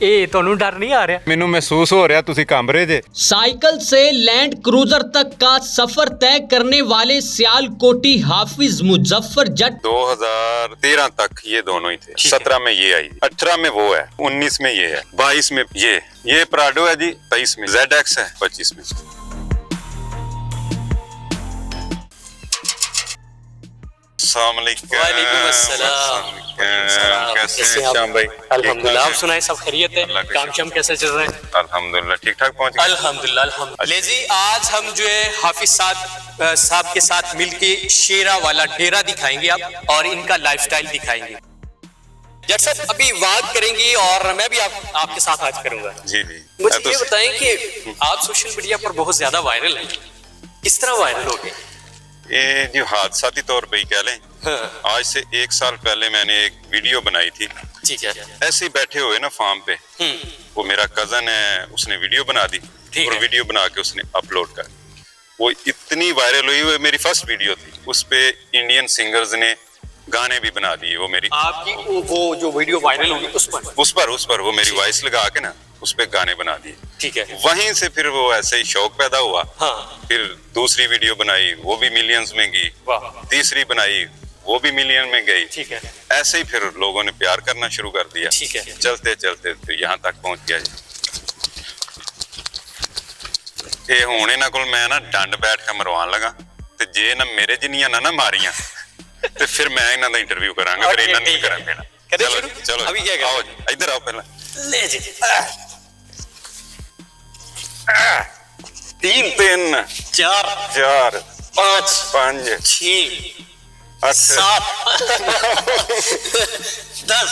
ਇਹ ਤੁਹਾਨੂੰ डर नहीं आ रहा? ਮੈਨੂੰ महसूस हो रहा ਤੁਸੀਂ ਕੰਬ ਰਹੇ ਜੇ। साइकिल से लैंड क्रूजर तक का सफर तय करने वाले सियालकोटी हाफिज मुजफ्फर जट 2013 तक ये दोनों ही थे। 17 में ये आई, 18 में वो है, 19 में ये है, 22 में ये प्राडो है जी, 23 में ZX है, 25 में। वालेकुम अस्सलाम। कैसे हैं श्याम भाई? अल्हम्दुलिल्लाह। आप सुनाए, सब खैरियत है? काम शाम कैसे चल रहे हैं? अल्हम्दुलिल्लाह ठीक ठाक पहुंच गए। अल्हम्दुलिल्लाह। ले जी, आज हम जो है हाफिज साहब के साथ मिलके शेरा वाला डेरा दिखाएंगे आप, और इनका लाइफस्टाइल दिखाएंगे। जट साहब अभी बात करेंगे और मैं भी आपके साथ आज करूंगा। जी जी। मुझे ये बताएं कि आप सोशल मीडिया पर बहुत ज्यादा वायरल हैं, किस तरह वायरल हो गए? ये जो हादसाती तौर पे ही कह लें, हाँ। आज से 1 साल पहले मैंने एक वीडियो बनाई थी। ठीक है। ऐसे ही बैठे हुए ना फार्म पे, वो मेरा कजन है, उसने वीडियो बना दी और वीडियो बना के उसने अपलोड कर, वो इतनी वायरल हुई। वो मेरी फर्स्ट वीडियो थी, उस पे इंडियन सिंगर्स ने गाने भी बना दिए। वो मेरी आपकी वो जो वीडियो वायरल होगी उस पर वो मेरी वॉइस लगा के ना उस पे गाने बना दिए। ठीक है। वहीं से फिर वो ऐसे ही शौक पैदा हुआ। हाँ। फिर दूसरी वीडियो बनाई, वो भी मिलियंस में गई। तीसरी बनाई, वो भी मिलियन में गई। ठीक है। ऐसे ही फिर लोगों ने प्यार करना शुरू कर दिया। ठीक है। चलते चलते फिर यहाँ तक पहुंच गया जी। ये हुण इन्हां कोल मैं ना डंड बैठ के मरवान लगा, ते जे ना मेरे जिन्नियां ना मारियां ते फिर मैं इन्हां दा इंटरव्यू करांगा, फिर इन्हां नहीं करा पैना। चलो अभी क्या आओ जी, इधर आओ पहला। ले जी। 3 3 4 4 5 5 6 8 7 10।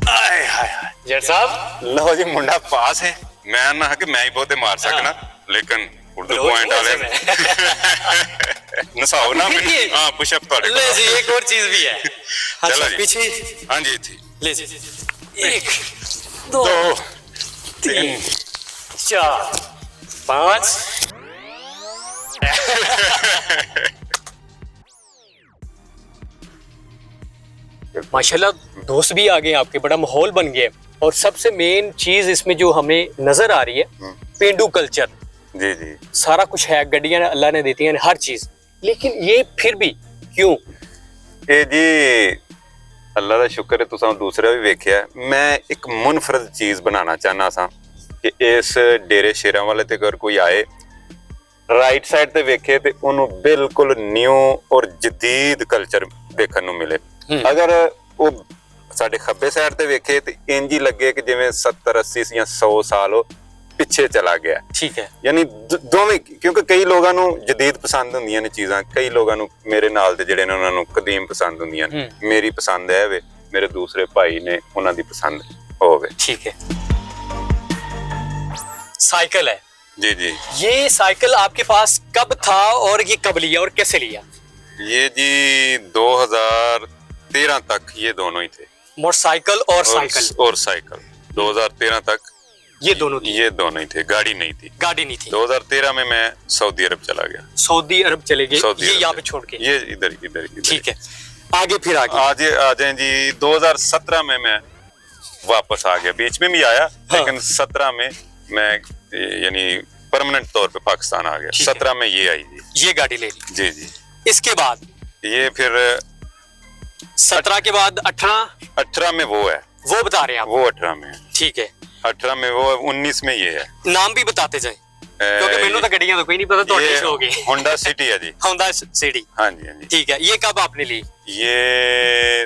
आए हाय जट साहब लो जी, मुंडा पास है। मैं ना कि मैं ही बहुते मार सकना, लेकिन उर्दू पॉइंट वाले नसाओ ना मैंने। हां पुशअप तोड़े। ले जी, एक और चीज भी है। चलो जी पीछे। हां जी थी। ले जी। 1 2 3 4 5। माशाल्लाह दोस्त भी आ गए आपके, बड़ा माहौल बन गया। और सबसे मेन चीज इसमें जो हमें नजर आ रही है, पेंडू कल्चर। जी जी। सारा कुछ है, गड्डियां अल्लाह ने देती हैं, हर चीज, लेकिन ये फिर भी क्यों? ਇਹ ਜੀ ਅੱਲਾ ਦਾ ਸ਼ੁਕਰ ਹੈ ਤੁਸੀਂ ਦੂਸਰਾ ਵੀ ਵੇਖਿਆ। ਮੈਂ ਇੱਕ ਮੁਨਫਰਦ ਚੀਜ਼ ਬਣਾਉਣਾ ਚਾਹਨਾ ਸਾਂ ਕਿ ਇਸ ਡੇਰੇ ਸ਼ੇਰਾਂ ਵਾਲੇ ਤੇ ਅਗਰ ਕੋਈ ਆਏ, ਰਾਈਟ ਸਾਈਡ ਤੇ ਵੇਖੇ ਤੇ ਉਹਨੂੰ ਬਿਲਕੁਲ ਨਿਊ ਔਰ ਜਦੀਦ ਕਲਚਰ ਦੇਖਣ ਨੂੰ ਮਿਲੇ। ਅਗਰ ਉਹ ਸਾਡੇ ਖੱਬੇ ਸਾਈਡ ਤੇ ਵੇਖੇ ਤੇ ਇੰਜ ਹੀ ਲੱਗੇ ਕਿ ਜਿਵੇਂ 70 80 ਜਾਂ 100 ਸਾਲ ਪਿੱਛੇ ਚਲਾ ਗਿਆ। ठीक है। ਯਾਨੀ ਦੋਵੇਂ, ਕਿਉਂਕਿ ਕਈ ਲੋਕਾਂ ਨੂੰ ਜਦੀਦ ਪਸੰਦ ਹੁੰਦੀਆਂ ਨੇ ਚੀਜ਼ਾਂ, ਕਈ ਲੋਕਾਂ ਨੂੰ ਮੇਰੇ ਨਾਲ ਦੇ ਜਿਹੜੇ ਨੇ ਉਹਨਾਂ ਨੂੰ ਕਦੀਮ ਪਸੰਦ ਹੁੰਦੀਆਂ ਨੇ। ਮੇਰੀ ਪਸੰਦ ਹੈ ਵੇ, ਮੇਰੇ ਦੂਸਰੇ ਭਾਈ ਨੇ ਉਹਨਾਂ ਦੀ ਪਸੰਦ ਹੋਵੇ। ठीक है। साइकिल है जी जी। ये साइकिल आपके पास कब था और ये कब लिया और कैसे लिया? ये जी 2013 तक ये दोनों ही थे, मोटरसाइकिल और साइकिल। 2013 तक ये दोनों थी। ये दोनों ही थे, गाड़ी नहीं थी। गाड़ी नहीं थी। 2013 में मैं सऊदी अरब चला गया। सऊदी अरब चले गए, ये यहाँ पे छोड़ के। ये इधर इधर ठीक है। आगे फिर आगे आज आ जाए जी। 2017 में मैं वापस आ गया, बीच में भी आया। हाँ। लेकिन 17 में मैं यानी परमानेंट तौर पे पाकिस्तान आ गया। 17 में ये आई जी। ये गाड़ी ले ली। जी जी। इसके बाद ये फिर 17 के बाद 18 में वो है, वो बता रहे हैं आप? वो 18 में है। ठीक है। 18 में वो है, 19 में ये है। नाम भी बताते जाए, क्योंकि मैंने तो गड्डियां तो कोई नहीं पता, तो ये हो गए। होंडा सिटी है जी। Honda city. हाँ जी हाँ जी। ठीक है। ये कब आपने ली? ये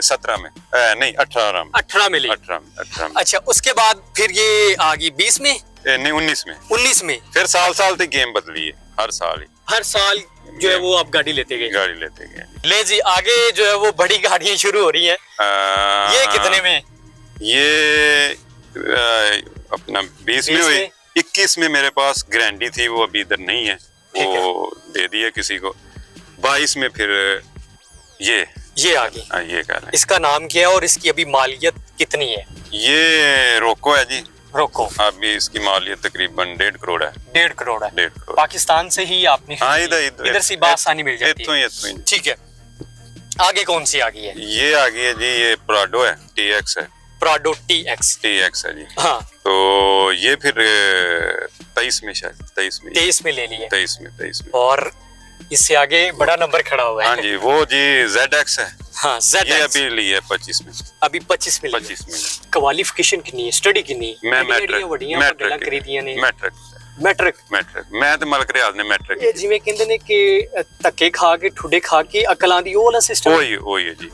17 में नहीं 18 में। 18 में ली। 18 में। अच्छा, उसके बाद फिर ये आ गई 20 में? नहीं 19 में। 19 में फिर साल तक गेम बदली है, हर साल ही। हर साल जो है वो आप गाड़ी लेते गए? गाड़ी लेते गए। ले जी, आगे जो है वो बड़ी गाड़ियां शुरू हो रही हैं। ये कितने में? ये अपना 20 में हुई। 21 में मेरे पास ग्रैंडी थी, वो अभी इधर नहीं है, वो दे दिया किसी को। 22 में फिर ये आ गई। ये कह रहे हैं। इसका नाम क्या है और इसकी अभी मालियत कितनी है? ये रोको है जी। रोको। अभी इसकी मालियत तकरीबन 1.5 करोड़ है। 1.5 करोड़ है। 1.5 करोड़। पाकिस्तान से ही आपने? हाँ, इधर से आसानी मिल जाती है। ठीक है। आगे कौन सी आ गई है? ये आ गई है जी, ये प्राडो है, TX है। Prado TX। TX है जी। हाँ, तो ये फिर 23 में, शायद 23 में 23 में ले लिए 23 में। और इससे आगे बड़ा नंबर खड़ा हुआ है। हाँ जी, वो जी ZX है। हाँ, ZX ये अभी ली है 25 में। अभी 25 में 25 में क्वालिफिकेशन कितनी है, स्टडी कितनी? मैं मैट्रिक मैं ਤੇ ਮਲਕ ਰਿਆਜ਼ ਨੇ ਮੈਟ੍ਰਿਕ ਇਹ ਜਿਵੇਂ ਕਹਿੰਦੇ ਨੇ ਕਿ ਧੱਕੇ ਖਾ ਕੇ ਠੁੱਡੇ ਖਾ ਕੇ ਅਕਲ ਆਂਦੀ, ਉਹ ਵਾਲਾ ਸਿਸਟਮ वही है जी।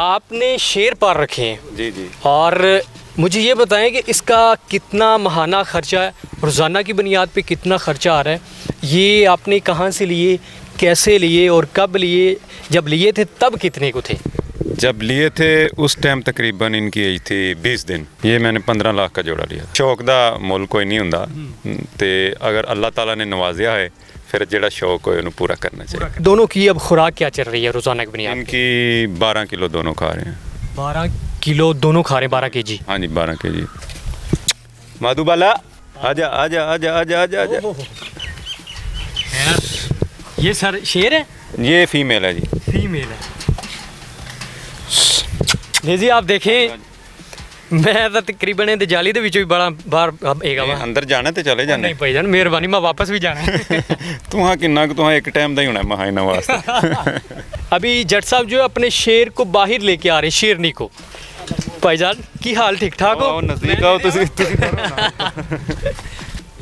आपने शेर पार रखे हैं जी जी। और मुझे ये बताएं कि इसका कितना माहाना खर्चा है, रोज़ाना की बुनियाद पे कितना खर्चा आ रहा है, ये आपने कहाँ से लिए, कैसे लिए और कब लिए? जब लिए थे तब कितने को थे? जब लिए थे उस टाइम तकरीबन इनकी एज थी 20 दिन। ये मैंने 15 लाख का जोड़ा लिया। शौक दा मुल कोई नहीं हुंदा ते अगर अल्लाह ताला ने नवाजिया है फिर जेड़ा शौक हो उन्हें पूरा करना चाहिए। दोनों की अब खुराक क्या चल रही है रोज़ाना की बुनियाद? इनकी 12 किलो दोनों खा रहे हैं। 12 किलो दोनों खा रहे हैं, 12 kg। हाँ जी 12 kg। माधुबाला आजा आजा आजा आजा आजा आजा। ये सर शेर है? ये फीमेल है जी। फीमेल है। नहीं जी, आप देखें, मैं तो तकरीबन इहदे जाली दे विचों भी बड़ा बाहर हेगा वा। अंदर जाना ते चले जाने। नहीं भाईजान, मेहरबानी, मैं वापस भी जाना है। तुहां किन्ना कि तुहां एक टाइम दा ही होना महा इना वास्ते। अभी जट साहब जो है अपने शेर को बाहर लेके आ रहे, शेरनी को। भाईजान की हाल ठीक ठाक हो? नजदीक आओ तुसी।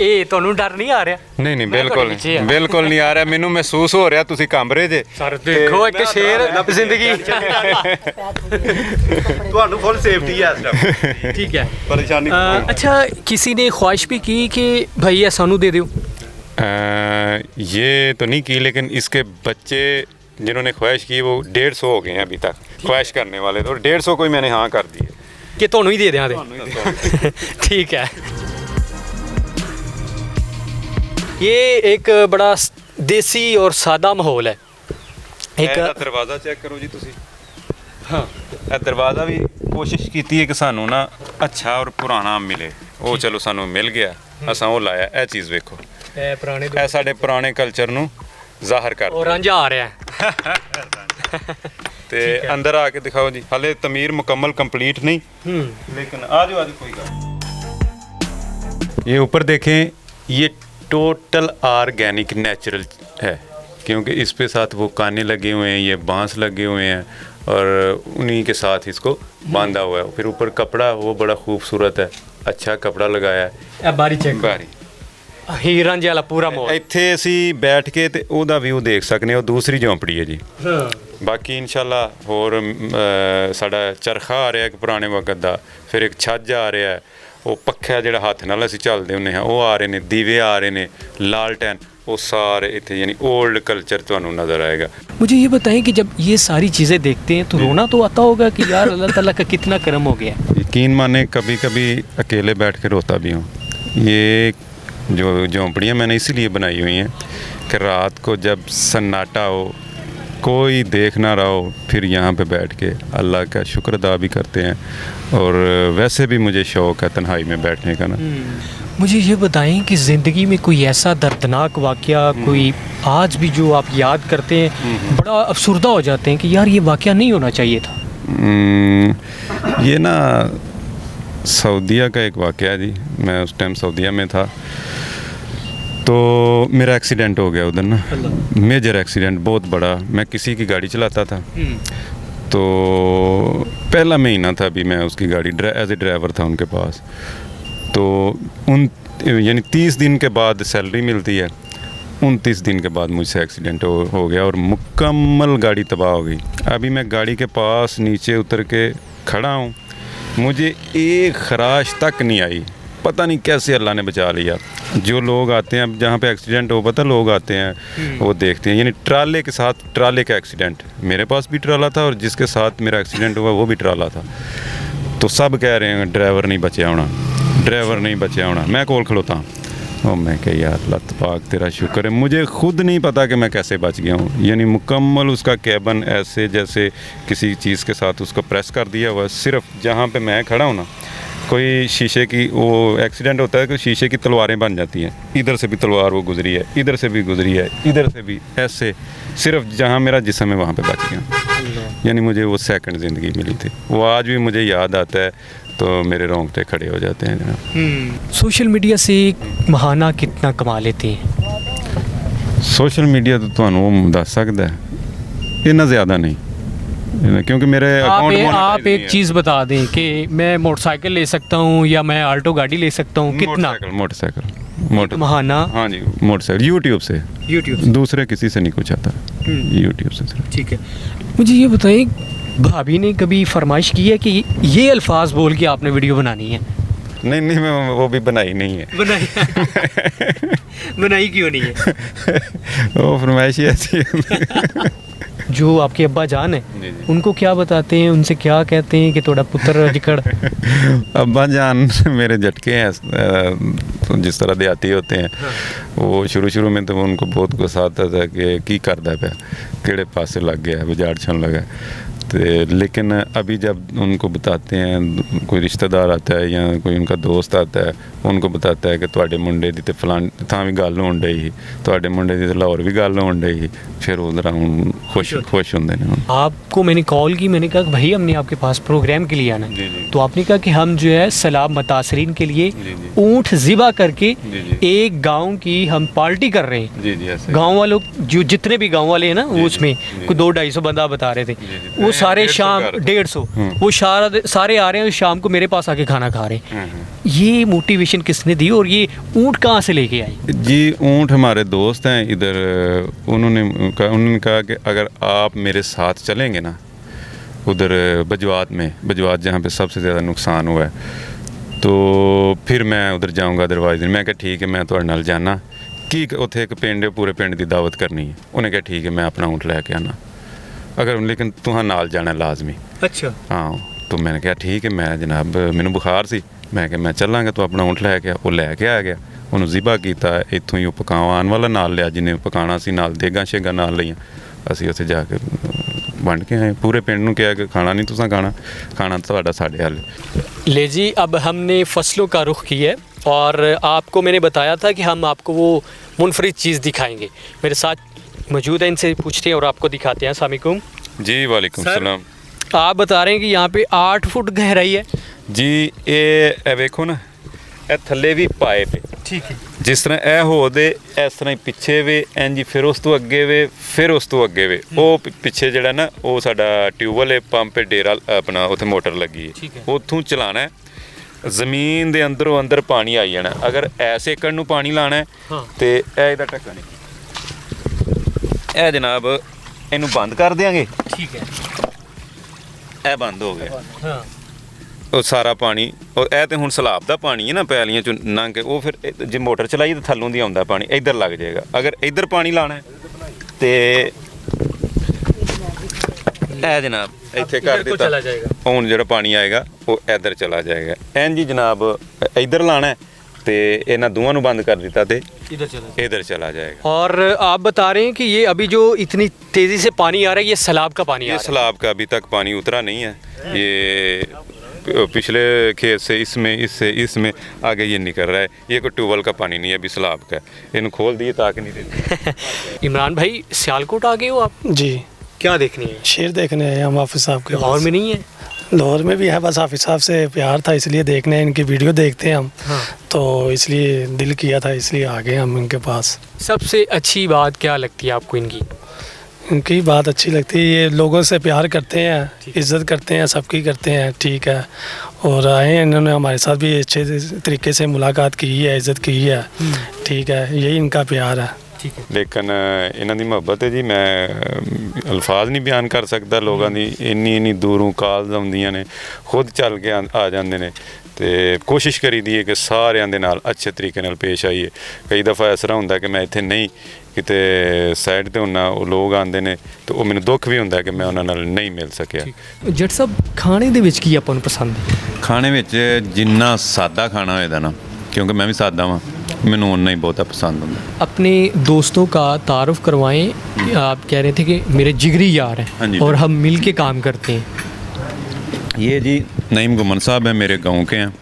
ਇਹ ਤੁਹਾਨੂੰ ਡਰ ਨਹੀਂ ਆ ਰਿਹਾ? ਨਹੀਂ ਨਹੀਂ ਬਿਲਕੁਲ ਨਹੀਂ ਆ ਰਿਹਾ। ਮੈਨੂੰ ਮਹਿਸੂਸ ਹੋ ਰਿਹਾ ਤੁਸੀਂ ਕੰਬ ਰਹੇ ਜੇ। ਸਰ ਦੇਖੋ ਇੱਕ ਸ਼ੇਰ ਜ਼ਿੰਦਗੀ। ਤੁਹਾਨੂੰ ਫੁੱਲ ਸੇਫਟੀ ਹੈ ਇਸ ਟਾਈਮ। ठीक है। परेशानी अच्छा, किसी ने ख्वाहिश भी की कि भाई ये सानू दे दो? ये तो नहीं की, लेकिन इसके बच्चे जिन्होंने ख्वाहिश की वो 150 हो गए हैं अभी तक ख्वाहिश करने वाले। तो 150 को ही मैंने हाँ कर दिए कि ਤੁਹਾਨੂੰ ਹੀ ਦੇ ਦਿਆਂ। ठीक है। ये एक बड़ा देसी और सादा माहौल है। एक दरवाज़ा चेक करो जी तुसी। हाँ, दरवाज़ा भी कोशिश की है कि सानू ना अच्छा और पुराना मिले। वो चलो सानू मिल गया, असां वो लाया। ए चीज़ वेखो, पुराने ए साडे पुराने कल्चर नू ज़ाहिर कर और रंझा आ रहा है। ते अंदर आके दिखाओ जी। हाले तमीर मुकम्मल कंप्लीट नहीं, लेकिन आज कोई गल। ये ऊपर देखें, ये टोटल ऑर्गेनिक नेचुरल है, क्योंकि इस पे साथ वो काने लगे हुए हैं, ये बांस लगे हुए हैं और उन्हीं के साथ इसको बांधा हुआ है। फिर ऊपर कपड़ा वो बड़ा खूबसूरत है, अच्छा कपड़ा लगाया है। बारी चेक बारी ਹੀਰਾਂ ਜਿਹਾ ਪੂਰਾ ਮੋਲ। ਇੱਥੇ ਅਸੀਂ ਬੈਠ ਕੇ ਤੇ ਉਹਦਾ ਵਿਊ ਦੇਖ ਸਕਦੇ ਹਾਂ। ਉਹ ਦੂਸਰੀ ਝੌਂਪੜੀ ਹੈ ਜੀ। ਬਾਕੀ ਇਨਸ਼ਾਅੱਲਾ ਹੋਰ ਸਾਡਾ ਚਰਖਾ ਆ ਰਿਹਾ ਇੱਕ ਪੁਰਾਣੇ ਵਕਤ ਦਾ, ਫਿਰ ਇੱਕ ਛੱਜ ਆ ਰਿਹਾ ਹੈ, ਉਹ ਪੱਖਾ ਜਿਹੜਾ ਹੱਥ ਨਾਲ ਅਸੀਂ ਚੱਲਦੇ ਹੁੰਦੇ ਹਾਂ ਉਹ ਆ ਰਹੇ ਨੇ, ਦੀਵੇ ਆ ਰਹੇ ਨੇ, ਲਾਲਟੈਨ, वो सारे इतने यानी ओल्ड कल्चर तो नज़र आएगा। मुझे ये बताएं कि जब ये सारी चीज़ें देखते हैं तो रोना तो आता होगा कि यार अल्लाह ताला का कितना करम हो गया। यकीन माने कभी कभी अकेले बैठ कर रोता भी हूँ। ये जो झोंपड़ियाँ मैंने इसीलिए बनाई हुई हैं कि रात को जब सन्नाटा हो, कोई देख ना रहा हो, फिर यहाँ पे बैठ के अल्लाह का शुक्र अदा भी करते हैं। और वैसे भी मुझे शौक़ है तन्हाई में बैठने का ना। मुझे ये बताएं कि ज़िंदगी में कोई ऐसा दर्दनाक वाक़या कोई आज भी जो आप याद करते हैं बड़ा अफसुर्दा हो जाते हैं कि यार ये वाक़या नहीं होना चाहिए था? ये ना सऊदीया का एक वाक़या जी। मैं उस टाइम सऊदीया में था तो मेरा एक्सीडेंट हो गया उधर ना, मेजर एक्सीडेंट, बहुत बड़ा। मैं किसी की गाड़ी चलाता था तो पहला महीना था अभी, मैं उसकी गाड़ी एज ए ड्राइवर था उनके पास। तो उन यानी 30 दिन के बाद सैलरी मिलती है, 29 दिन के बाद मुझसे एक्सीडेंट हो गया और मुकम्मल गाड़ी तबाह हो गई। अभी मैं गाड़ी के पास नीचे उतर के खड़ा हूँ, मुझे एक खराश तक नहीं आई। पता नहीं कैसे अल्लाह ने बचा लिया। जो लोग आते हैं, अब जहाँ पे एक्सीडेंट हो, पता लोग आते हैं वो देखते हैं, यानी ट्राले के साथ ट्राले का एक्सीडेंट। मेरे पास भी ट्राला था और जिसके साथ मेरा एक्सीडेंट हुआ वो भी ट्राला था। तो सब कह रहे हैं ड्राइवर नहीं बचा होना, ड्राइवर नहीं बचा होना। मैं कोल खड़ोता हूँ, मैं कह यार लत पाक तेरा शुक्र है, मुझे खुद नहीं पता कि मैं कैसे बच गया हूँ। यानी मुकम्मल उसका कैबन ऐसे जैसे किसी चीज़ के साथ उसको प्रेस कर दिया हुआ। सिर्फ जहाँ पे मैं खड़ा हूँ ना, कोई शीशे की वो एक्सीडेंट होता है कि शीशे की तलवारें बन जाती हैं, इधर से भी तलवार वो गुजरी है, इधर से भी गुजरी है, इधर से भी, ऐसे सिर्फ जहाँ मेरा जिस्म है वहाँ पे बच गया। यानी मुझे वो सेकंड ज़िंदगी मिली थी, वो आज भी मुझे याद आता है तो मेरे रोंगटे खड़े हो जाते हैं जनाब। सोशल मीडिया से महाना कितना कमा लेते हैं? सोशल मीडिया तो ਤੁਹਾਨੂੰ ਦੱਸ ਸਕਦਾ ਹੈ, इतना ज़्यादा नहीं, क्योंकि मेरे अकाउंट आप एक चीज़ बता दें कि मैं मोटरसाइकिल ले सकता हूँ या मैं आल्टो गाड़ी ले सकता हूँ, कितना मोटरसाइकिल महाना? हाँ जी, मोटरसाइकिल यूट्यूब से, दूसरे किसी से नहीं कुछ आता, यूट्यूब से सिर्फ। ठीक है, मुझे ये बताइए, भाभी ने कभी फरमाइश की है कि ये अल्फाज बोल के आपने वीडियो बनानी है? नहीं मैं वो भी बनाई नहीं है। बनाई क्यों नहीं है? वो फरमाइश ही ऐसी है। जो आपके अब्बा जान है, जी। उनको क्या बताते हैं, उनसे क्या कहते हैं कि थोड़ा पुत्र जिकड़? अब्बा जान मेरे झटके हैं, तो जिस तरह देहाती होते हैं, वो शुरू में तो उनको बहुत गुस्सा आता था कि की करदा पे केड़े पासे लग गया, बजाड़ छन लगा। तो लेकिन अभी जब उनको बताते हैं, कोई रिश्तेदार आता है या कोई उनका दोस्त आता है, उनको बताता है कि तुहाडे मुंडे दी ते फलान थां भी गल होण डई, तुहाडे मुंडे दी ते लाहौर भी गल होण डई, फिर उधर खुश होंदे ने। आपको मैंने कॉल की, मैंने कहा कि भाई हमने आपके पास प्रोग्राम के लिए आना है, तो आपने कहा कि हम जो है सैलाब मुतासरीन के लिए ऊँट ज़िबा करके एक गाँव की हम पार्टी कर रहे हैं। गाँव वालों, जो जितने भी गाँव वाले हैं ना, वो उसमें कोई 200-250 बंदा बता रहे थे, वो सारे शाम 150, वो सारे आ रहे हैं शाम को मेरे पास आके खाना खा रहे हैं। ये मोटिवेशन किसने दी और ये ऊँट कहाँ से लेके आई? जी, ऊँट हमारे दोस्त हैं इधर, उन्होंने कहा कि अगर आप मेरे साथ चलेंगे ना उधर बजवात जहाँ पे सबसे ज़्यादा नुकसान हुआ है, तो फिर मैं उधर जाऊँगा, अदरवाइज मैं कहा ठीक है, मैं तुहाडे नाल जाना कि उत्थे एक पिंड, पूरे पिंड की दावत करनी है। उन्हें कहा ठीक है, मैं अपना ऊँट लैके आना, अगर लेकिन तुहां नाल जाना लाजमी। अच्छा। हाँ, तो मैंने कहा ठीक है, मैं जनाब मैनू बुखार सी, मैं कहा मैं चलांगा, तो अपना ऊँट लैके आ। वो लैके आ गया, उन्होंने ज़िबा किया, इत्थों ही वो पकावान वाला नाल लिया, जिन्हें पकाना सी, नाल देगा शेगा नाल लईयां, असीं उत्थे जाके वंड के आए। पूरे पिंड नूं कहा कि खाना नहीं तुसां खाना तुहाडा साडे हल। ले जी, अब हमने फसलों का रुख किया है और आपको मैंने बताया था कि हम आपको वो मुनफरिद चीज़ दिखाएंगे। मेरे साथ मौजूद है, इनसे पूछते हैं और आपको दिखाते हैं। अस्सलाम वालेकुम। जी वालेकुम सलाम। आप बता रहे हैं कि यहाँ पे 8 फुट गहराई है जी। ये वेखो ना, ये थल्ले भी पाइप है, ठीक है, जिस तरह ए हो दे इस तरह ही पिछे वे इंज, फिर उस तो अगे वे, फिर उस तो अगे वे। वो पिछे जड़ा ना, वो साडा ट्यूबवेल है, पंप है, डेरा अपना उत्थे मोटर लगी है, उत्थों चलाना है। ਜ਼ਮੀਨ ਦੇ ਅੰਦਰੋਂ ਅੰਦਰ ਪਾਣੀ ਆਈ ਜਾਣਾ। ਅਗਰ ਐਸੇ ਏਕੜ ਨੂੰ ਪਾਣੀ ਲਾਣਾ ਹੈ ਤੇ ਇਹ ਇਹਦਾ ਢੱਕਣ ਇਹ ਜਨਾਬ ਇਹਨੂੰ ਬੰਦ ਕਰ ਦਿਆਂਗੇ। ਠੀਕ ਹੈ, ਇਹ ਬੰਦ ਹੋ ਗਿਆ। ਹਾਂ, ਉਹ ਸਾਰਾ ਪਾਣੀ, ਉਹ ਇਹ ਤੇ ਹੁਣ ਸਲਾਬ ਦਾ ਪਾਣੀ ਹੈ ਨਾ, ਪੈਲੀਆਂ ਚੋਂ ਲੰਘ ਕੇ ਉਹ ਫਿਰ ਜੇ ਮੋਟਰ ਚਲਾਈ ਤਾਂ ਥੱਲੋਂ ਦੀ ਆਉਂਦਾ ਪਾਣੀ, ਇੱਧਰ ਲੱਗ ਜਾਏਗਾ। ਅਗਰ ਇੱਧਰ ਪਾਣੀ ਲਾਣਾ ਹੈ ਤੇ ਇਹ ਜਨਾਬ ਇੱਥੇ ਕਰ ਦਿੱਤਾ, ਹੁਣ ਜਿਹੜਾ ਪਾਣੀ ਆਏਗਾ ਉਹ ਇੱਧਰ ਚਲਾ ਜਾਏਗਾ। ਇੰਜ ਹੀ ਜਨਾਬ ਇੱਧਰ ਲਾਣਾ ਹੈ ਤੇ ਇਹਨਾਂ ਦੋਵਾਂ ਨੂੰ ਬੰਦ ਕਰ ਦਿੱਤਾ ਤੇ इधर चला जाएगा। और आप बता रहे हैं कि ये अभी जो इतनी तेज़ी से पानी आ रहा है, ये सैलाब का पानी आ रहा है? सैलाब का अभी तक पानी उतरा नहीं है, ये पिछले खेत से इसमें आगे ये निकल रहा है। ये कोई ट्यूबवेल का पानी नहीं है, अभी सैलाब का। इन्हें खोल दिए ताकि नहीं देते। इमरान भाई, सियालकोट आ गए हो आप? जी। क्या देखने हैं? शेर देखने हैं हम हाफिज़ साहब के। लाहौर में नहीं है? लाहौर में भी है, बस हाफिज़ साहब से प्यार था इसलिए देखने, इनकी वीडियो देखते हैं हम। हाँ। तो इसलिए दिल किया था, इसलिए आ गए हम इनके पास। सबसे अच्छी बात क्या लगती है आपको इनकी? इनकी बात अच्छी लगती है, ये लोगों से प्यार करते हैं, इज़्ज़त करते हैं, सबकी करते हैं, ठीक है। और आए हैं, इन्होंने हमारे साथ भी अच्छे तरीके से मुलाकात की है, इज़्ज़त की है, ठीक है, यही इनका प्यार है। लेकिन इन्हों की मुहब्बत है जी, मैं अल्फाज नहीं बयान कर सकता। लोगों की इन्नी दूरों कॉल्स आउंदियां ने, खुद चल के आ जाते हैं, तो कोशिश करी दी है कि सारिਆਂ ਦੇ ਨਾਲ अच्छे तरीके ਨਾਲ पेश आइए। कई दफ़ा ऐसा होंदा कि मैं इत्थे नहीं किते साइड ते हुन्ना, वो लोग आंदे ने तो वो मैनूं दुख भी हुंदा कि मैं उन्हां नाल नहीं मिल सकिया। जट साहब, खाने दे विच की आपां नूं पसंद है? खाने विच जिन्ना सादा खाना होएगा ना, क्योंकि मैं भी सादा वां, मैनूं उन्ना ही बहुत पसंद होंदा। अपने दोस्तों का तारुफ करवाएं। आप कह रहे थे कि मेरे जिगरी यार हैं और हम मिल के काम करते हैं। ये जी नईम गुमन साहब है, मेरे गाँव के हैं,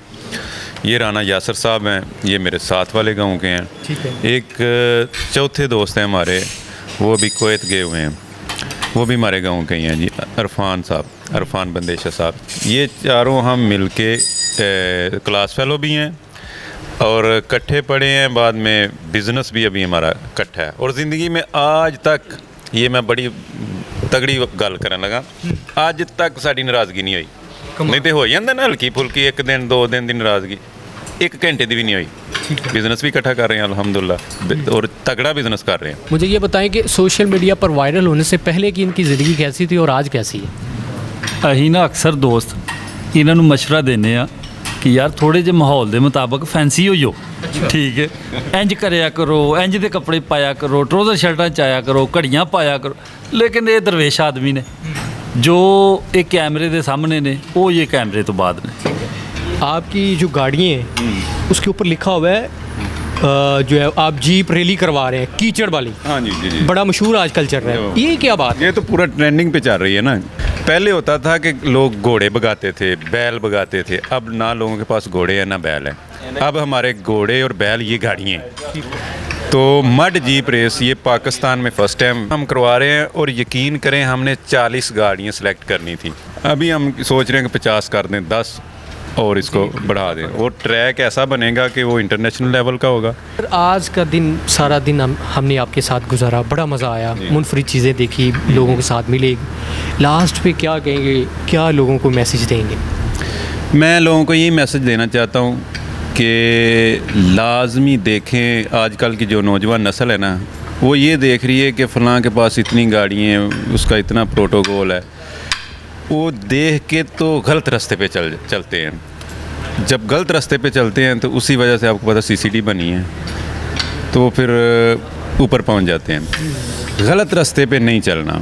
ये राना यासर साहब हैं, ये मेरे साथ वाले गांव के हैं। ठीक है। एक चौथे दोस्त हैं हमारे, वो अभी कुवैत गए हुए हैं, वो भी हमारे गांव के ही हैं जी, अरफान साहब, अरफान बंदेशा साहब। ये चारों हम मिलके क्लास फेलो भी हैं और इकट्ठे पढ़े हैं, बाद में बिज़नेस भी अभी हमारा इकट्ठा है। और ज़िंदगी में आज तक, ये मैं बड़ी तगड़ी गल करन लगा, आज तक साड़ी नाराज़गी नहीं हुई। नहीं तो हो जाता ना हल्की फुल्की, एक दिन 2 दिन की नाराज़गी, 1 घंटे की भी नहीं हुई। बिज़नेस भी इकट्ठा कर रहे हैं अल्हम्दुलिल्लाह, और तगड़ा बिज़नेस कर रहे हैं। मुझे ये बताएं कि सोशल मीडिया पर वायरल होने से पहले की इनकी ज़िंदगी कैसी थी और आज कैसी है? ਅਸੀਂ ਨਾ ਅਕਸਰ ਦੋਸਤ ਇਹਨਾਂ ਨੂੰ ਮਸ਼ਵਰਾ ਦਿੰਦੇ ਆ ਕਿ ਯਾਰ ਥੋੜੇ ਜਿਹੇ ਮਾਹੌਲ ਦੇ ਮੁਤਾਬਕ ਫੈਂਸੀ ਹੋਈਓ, ਠੀਕ ਹੈ, ਇੰਜ ਕਰਿਆ ਕਰੋ, ਇੰਜ ਦੇ ਕੱਪੜੇ ਪਾਇਆ ਕਰੋ, ਟਰੋਜ਼ਰ ਸ਼ਰਟਾਂ 'ਚ ਆਇਆ ਕਰੋ, ਘੜੀਆਂ ਪਾਇਆ ਕਰੋ। ਲੇਕਿਨ ਇਹ ਦਰਵੇਸ਼ ਆਦਮੀ ਨੇ ਜੋ ਇਹ कैमरे ਦੇ ਸਾਹਮਣੇ ਨੇ, ਉਹ ਇਹ कैमरे ਤੋਂ ਬਾਅਦ ਨੇ। आपकी जो गाड़ियाँ हैं उसके ऊपर लिखा हुआ है जो है आप जीप रैली करवा रहे हैं कीचड़ वाली। हाँ जी जी जी, बड़ा मशहूर आजकल चल रहा है, ये क्या बात है? ये तो पूरा ट्रेंडिंग पे चल रही है ना। पहले होता था कि लोग घोड़े भगाते थे, बैल भगाते थे, अब ना लोगों के पास घोड़े हैं ना बैल हैं। अब हमारे घोड़े और बैल ये गाड़ियाँ हैं। तो मड जीप रेस ये पाकिस्तान में फ़र्स्ट टाइम हम करवा रहे हैं, और यकीन करें हमने 40 गाड़ियाँ सेलेक्ट करनी थी, अभी हम सोच रहे हैं कि 50 कर दें, 10 और इसको बढ़ा दें। वो ट्रैक ऐसा बनेगा कि वो इंटरनेशनल लेवल का होगा। आज का दिन, सारा दिन हमने आपके साथ गुजारा, बड़ा मज़ा आया, मुनफरिद चीज़ें देखी, लोगों के साथ मिले। लास्ट पे क्या कहेंगे, क्या लोगों को मैसेज देंगे? मैं लोगों को यही मैसेज देना चाहता हूँ कि लाजमी देखें, आजकल की जो नौजवान नस्ल है ना, वो ये देख रही है कि फ़लाँ के पास इतनी गाड़ियाँ हैं, उसका इतना प्रोटोकॉल है, वो देख के तो गलत रास्ते पे चलते हैं। जब गलत रास्ते पे चलते हैं तो उसी वजह से आपको पता CCD बनी है, तो फिर ऊपर पहुंच जाते हैं। गलत रास्ते पे नहीं चलना।